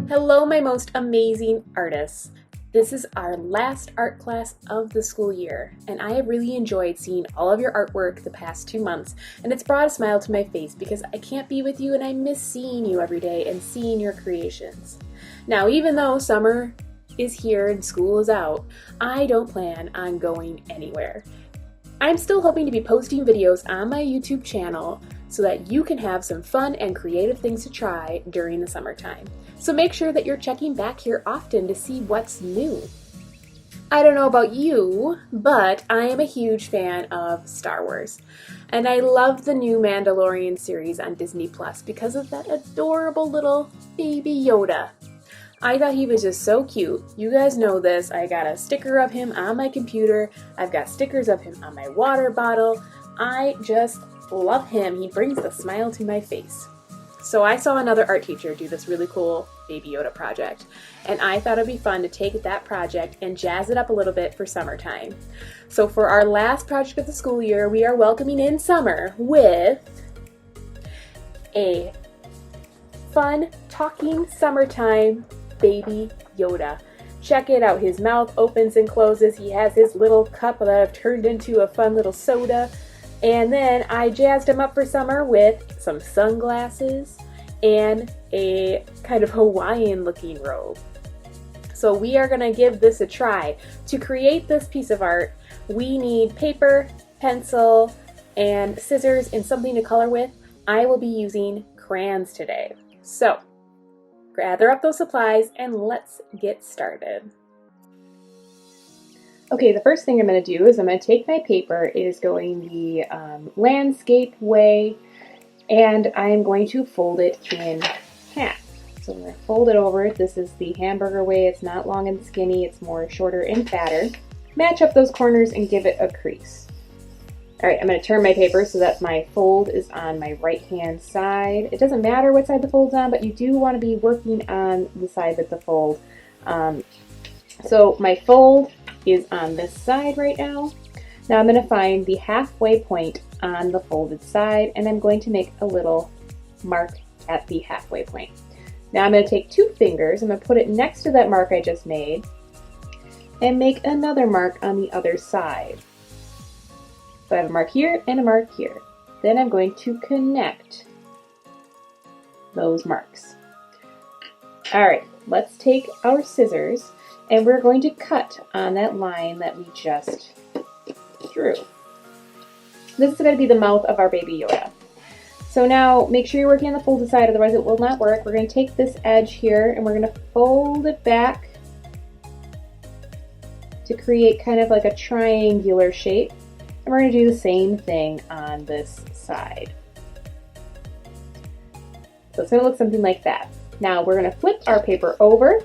Hello, my most amazing artists. This is our last art class of the school year, and I have really enjoyed seeing all of your artwork the past 2 months, and it's brought a smile to my face because I can't be with you and I miss seeing you every day and seeing your creations. Now, even though summer is here and school is out, I don't plan on going anywhere. I'm still hoping to be posting videos on my YouTube channel so that you can have some fun and creative things to try during the summertime. So make sure that you're checking back here often to see what's new. I don't know about you, but I am a huge fan of Star Wars. And I love the new Mandalorian series on Disney Plus because of that adorable little Baby Yoda. I thought he was just so cute. You guys know this. I got a sticker of him on my computer. I've got stickers of him on my water bottle. I just love him. He brings a smile to my face. So I saw another art teacher do this really cool Baby Yoda project, and I thought it'd be fun to take that project and jazz it up a little bit for summertime. So for our last project of the school year, we are welcoming in summer with a fun talking summertime Baby Yoda. Check it out. His mouth opens and closes. He has his little cup that I've turned into a fun little soda. And then I jazzed him up for summer with some sunglasses and a kind of Hawaiian looking robe. So we are going to give this a try. To create this piece of art, we need paper, pencil, and scissors and something to color with. I will be using crayons today. So gather up those supplies and let's get started. Okay, the first thing I'm going to do is I'm going to take my paper. It is going the landscape way, and I'm going to fold it in half. So I'm going to fold it over. This is the hamburger way. It's not long and skinny. It's more shorter and fatter. Match up those corners and give it a crease. All right, I'm going to turn my paper so that my fold is on my right-hand side. It doesn't matter what side the fold's on, but you do want to be working on the side with the fold. So my fold is on this side right now. Now I'm going to find the halfway point on the folded side, and I'm going to make a little mark at the halfway point. Now I'm going to take 2 fingers, I'm going to put it next to that mark I just made, and make another mark on the other side. So I have a mark here and a mark here. Then I'm going to connect those marks. Alright, let's take our scissors and we're going to cut on that line that we just drew. This is going to be the mouth of our Baby Yoda. So now make sure you're working on the folded side, otherwise it will not work. We're going to take this edge here and we're going to fold it back to create kind of like a triangular shape. And we're going to do the same thing on this side. So it's going to look something like that. Now we're going to flip our paper over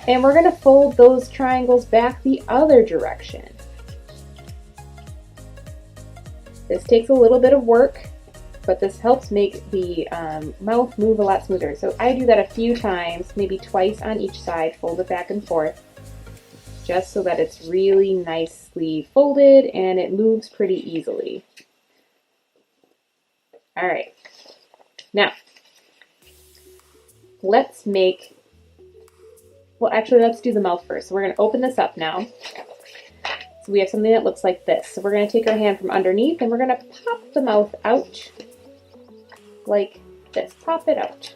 and we're going to fold those triangles back the other direction. This takes a little bit of work, but this helps make the mouth move a lot smoother. So I do that a few times, maybe twice on each side, fold it back and forth, just so that it's really nicely folded and it moves pretty easily. All right, now let's make, well actually let's do the mouth first. So we're going to open this up now. So we have something that looks like this. So we're going to take our hand from underneath and we're going to pop the mouth out like this. Pop it out.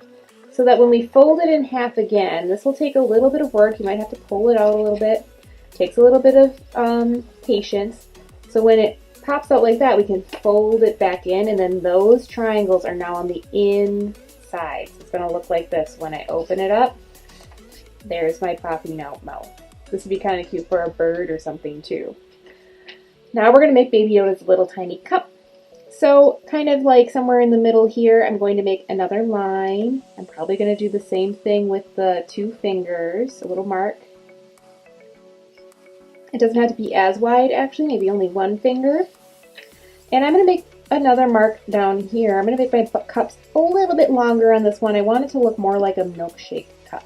So that when we fold it in half again, this will take a little bit of work. You might have to pull it out a little bit. Takes a little bit of patience. So when it pops out like that, we can fold it back in, and then those triangles are now on the inside. So it's going to look like this when I open it up. There's my popping out mouth. This would be kind of cute for a bird or something too. Now we're going to make Baby Yoda's little tiny cup. So kind of like somewhere in the middle here, I'm going to make another line. I'm probably going to do the same thing with the 2 fingers, a little mark. It doesn't have to be as wide actually, maybe only 1 finger. And I'm going to make another mark down here. I'm going to make my cups a little bit longer on this one. I want it to look more like a milkshake cup.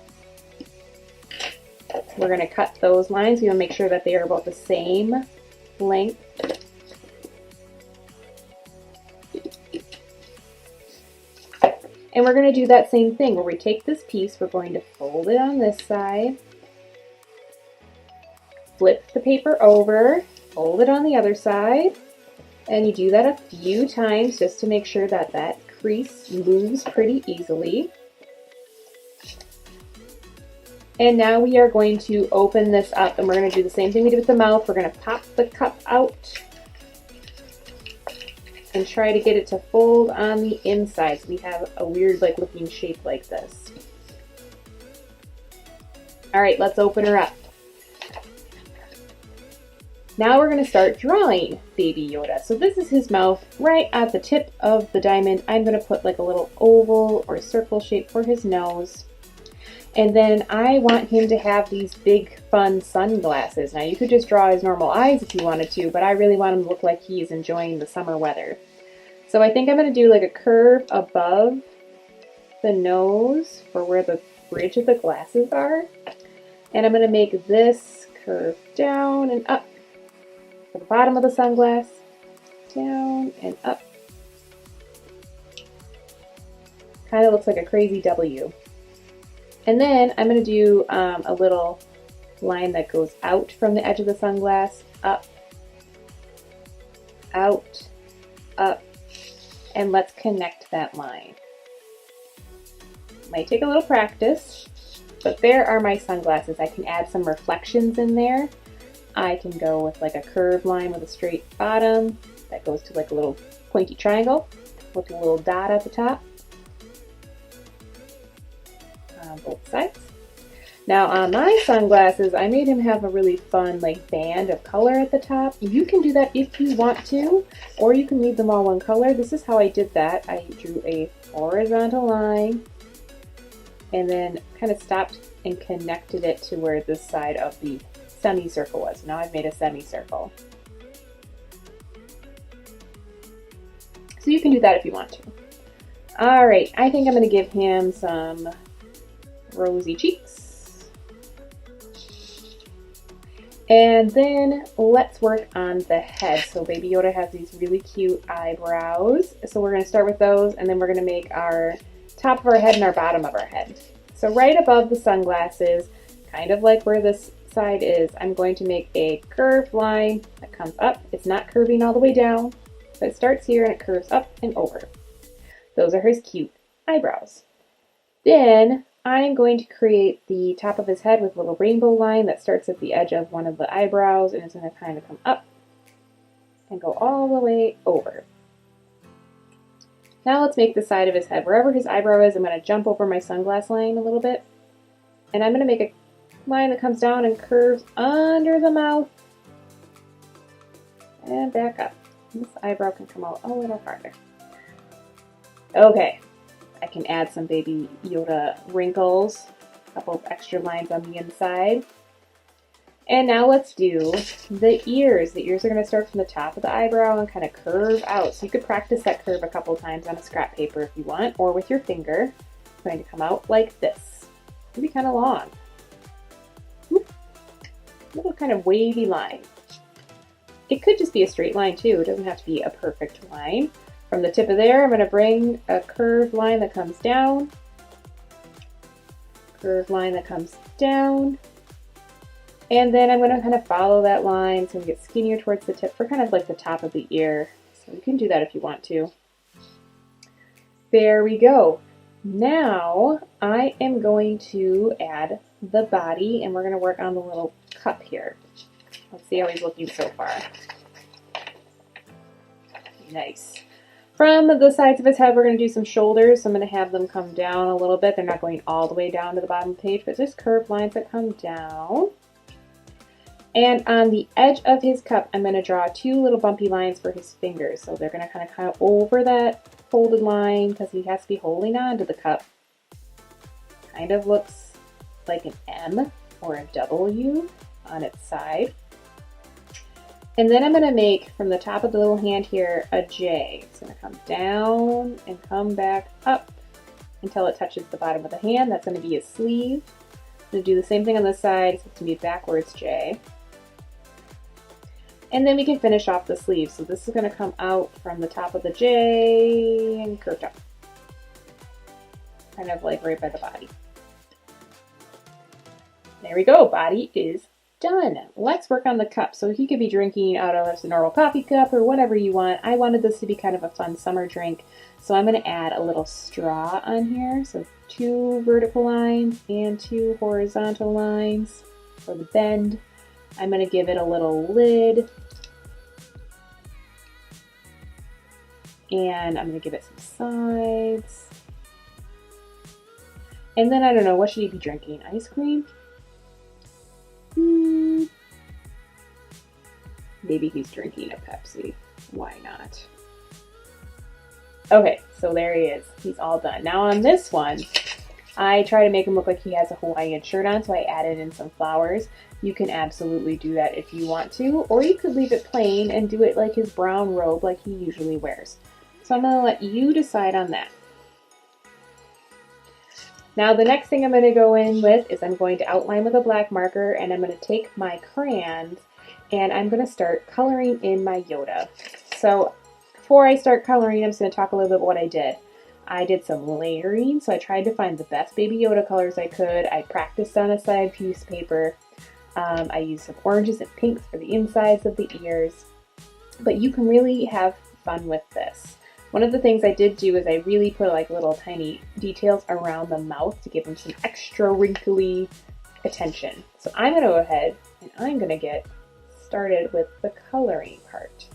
We're going to cut those lines. We want to make sure that they are about the same length. And we're going to do that same thing where we take this piece, we're going to fold it on this side, flip the paper over, fold it on the other side, and you do that a few times just to make sure that that crease moves pretty easily. And now we are going to open this up, and we're going to do the same thing we did with the mouth. We're going to pop the cup out and try to get it to fold on the inside so we have a weird looking shape like this. All right, let's open her up. Now we're going to start drawing Baby Yoda. So this is his mouth. Right at the tip of the diamond, I'm going to put like a little oval or circle shape for his nose. And then I want him to have these big fun sunglasses. Now you could just draw his normal eyes if you wanted to, but I really want him to look like he's enjoying the summer weather. So I think I'm going to do like a curve above the nose for where the bridge of the glasses are. And I'm going to make this curve down and up for the bottom of the sunglass. Down and up. Kind of looks like a crazy W. And then I'm going to do a little line that goes out from the edge of the sunglass, up, out, up, and let's connect that line. Might take a little practice, but there are my sunglasses. I can add some reflections in there. I can go with like a curved line with a straight bottom that goes to like a little pointy triangle with a little dot at the top. Both sides. Now on my sunglasses, I made him have a really fun band of color at the top. You can do that if you want to, or you can leave them all one color. This is how I did that. I drew a horizontal line and then kind of stopped and connected it to where this side of the semicircle was. Now I've made a semicircle. So you can do that if you want to. All right, I think I'm going to give him some rosy cheeks. And then let's work on the head. So Baby Yoda has these really cute eyebrows. So we're going to start with those, and then we're going to make our top of our head and our bottom of our head. So right above the sunglasses, kind of like where this side is, I'm going to make a curved line that comes up. It's not curving all the way down, but it starts here and it curves up and over. Those are his cute eyebrows. Then I'm going to create the top of his head with a little rainbow line that starts at the edge of one of the eyebrows, and it's going to kind of come up and go all the way over. Now let's make the side of his head. Wherever his eyebrow is, I'm going to jump over my sunglass line a little bit, and I'm going to make a line that comes down and curves under the mouth and back up. This eyebrow can come out a little farther. Okay. I can add some Baby Yoda wrinkles, a couple of extra lines on the inside. And now let's do the ears. The ears are going to start from the top of the eyebrow and kind of curve out. So you could practice that curve a couple times on a scrap paper if you want, or with your finger. It's going to come out like this. It'll be kind of long. Little kind of wavy line. It could just be a straight line too. It doesn't have to be a perfect line. From the tip of there, I'm going to bring a curved line that comes down, curved line that comes down, and then I'm going to kind of follow that line so we get skinnier towards the tip for kind of like the top of the ear. So you can do that if you want to. There we go. Now I am going to add the body, and we're going to work on the little cup here. Let's see how he's looking so far. Nice. From the sides of his head, we're going to do some shoulders. So I'm going to have them come down a little bit. They're not going all the way down to the bottom of the page, but just curved lines that come down. And on the edge of his cup, I'm going to draw two little bumpy lines for his fingers. So they're going to kind of over that folded line because he has to be holding on to the cup. Kind of looks like an M or a W on its side. And then I'm going to make, from the top of the little hand here, a J. It's going to come down and come back up until it touches the bottom of the hand. That's going to be a sleeve. I'm going to do the same thing on this side, so it's going to be a backwards J. And then we can finish off the sleeve. So this is going to come out from the top of the J and curve up. kind of like right by the body. There we go, body is done. Let's work on the cup. So he could be drinking out of a normal coffee cup or whatever you want. I wanted this to be kind of a fun summer drink. So I'm going to add a little straw on here. So 2 vertical lines and 2 horizontal lines for the bend. I'm going to give it a little lid. And I'm going to give it some sides. And then I don't know, what should he be drinking? Ice cream? Maybe he's drinking a Pepsi. Why not? Okay, so there he is. He's all done. Now on this one, I try to make him look like he has a Hawaiian shirt on, so I added in some flowers. You can absolutely do that if you want to, or you could leave it plain and do it like his brown robe like he usually wears. So I'm going to let you decide on that. Now the next thing I'm going to go in with is I'm going to outline with a black marker, and I'm going to take my crayons and I'm going to start coloring in my Yoda. So before I start coloring, I'm just going to talk a little bit about what I did. I did some layering, so I tried to find the best Baby Yoda colors I could. I practiced on a side piece paper. I used some oranges and pinks for the insides of the ears. But you can really have fun with this. One of the things I did do is I really put like little tiny details around the mouth to give him some extra wrinkly attention. So I'm going to go ahead and I'm going to get started with the coloring part.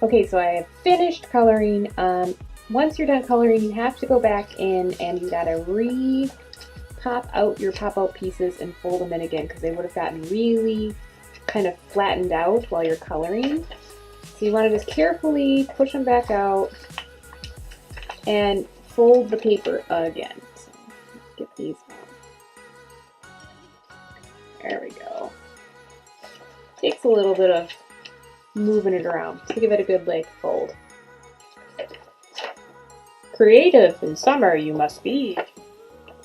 Okay, so I have finished coloring. Once you're done coloring, you have to go back in and you gotta pop out your pop-out pieces and fold them in again because they would have gotten really kind of flattened out while you're coloring. So you want to just carefully push them back out and fold the paper again. So let's get these out. There we go. Takes a little bit of moving it around to give it a good like fold. Creative in summer you must be.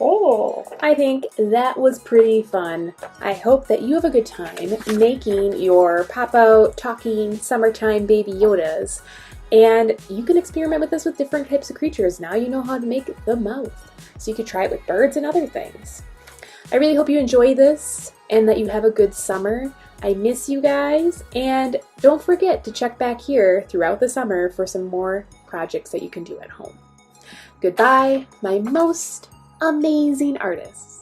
Oh, I think that was pretty fun. I hope that you have a good time making your pop-out talking summertime Baby Yodas, and you can experiment with this with different types of creatures. Now you know how to make the mouth, so you could try it with birds and other things. I really hope you enjoy this and that you have a good summer. I miss you guys, and don't forget to check back here throughout the summer for some more projects that you can do at home. Goodbye, my most amazing artists.